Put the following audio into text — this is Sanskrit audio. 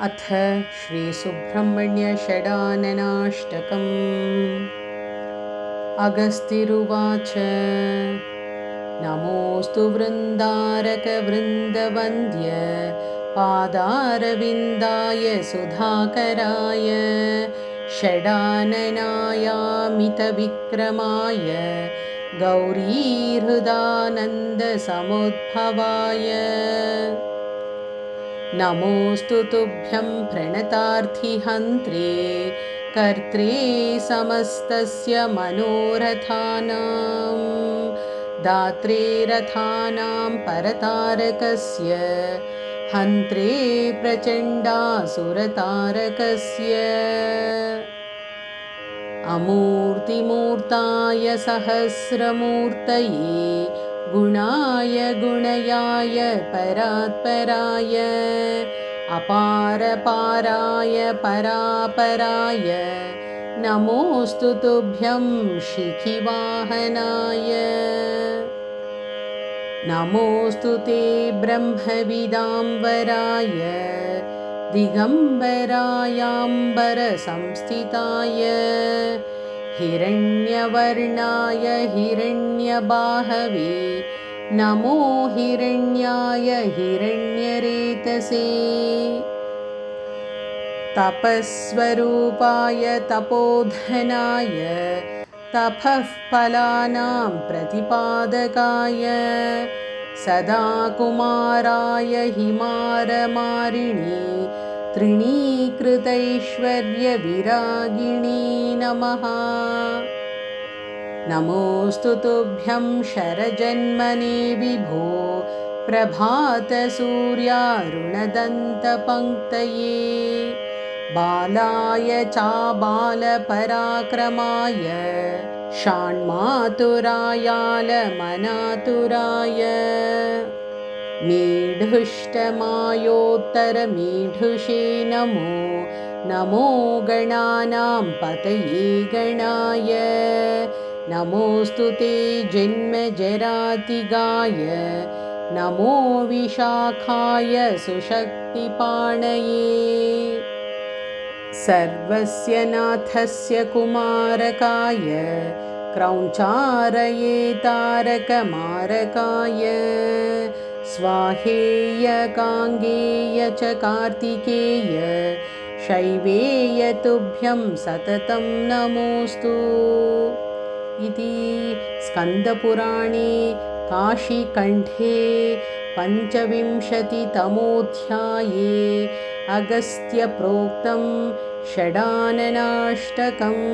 अथ श्रीसुब्रह्मण्यषडाननाष्टकम्। अगस्त्युवाच नमोऽस्तु वृन्दारकवृन्दवन्द्य पादारविन्दाय सुधाकराय षडाननायामितविक्रमाय गौरीहृदानन्दसमुद्भवाय नमोऽस्तु तुभ्यं प्रणतार्थिहन्त्रे कर्त्रे समस्तस्य मनोरथानां दात्रे रथानां परतारकस्य हन्त्रे प्रचण्डासुरतारकस्य अमूर्तिमूर्ताय सहस्रमूर्तये गुणाय गुणयाय परात्पराय अपारपाराय परापराय नमोऽस्तु तुभ्यं शिखिवाहनाय नमोऽस्तु ते ब्रह्मविदाम्बराय दिगम्बरायाम्बरसंस्थिताय हिरण्यवर्णाय हिरण्यबाहवे नमो हिरण्याय हिरण्यरेतसे तपस्वरूपाय तपोधनाय तपःफलानां प्रतिपादकाय सदा कुमाराय हिमारमारिणी त्रिणीकृतैश्वर्यविरागिणी नमः। नमोऽस्तु तुभ्यं शरजन्मने विभो प्रभातसूर्यारुणदन्तपङ्क्तये बालाय चाबालपराक्रमाय षाण्मातुरायालमनातुराय मीढुष्टमायोत्तरमीढुषे नमो नमो गणानां पतये गणाय नमोऽस्तु ते जन्मजरातिगाय नमो विशाखाय सुशक्तिपाणये सर्वस्य नाथस्य कुमारकाय क्रौञ्चारये तारकमारकाय स्वाहेय काङ्गेय च कार्तिकेय शैवेय तुभ्यं सततं नमोऽस्तु इति स्कन्दपुराणे काशीकण्ठे पञ्चविंशतितमोऽध्याये अगस्त्यप्रोक्तं षडाननाष्टकम्।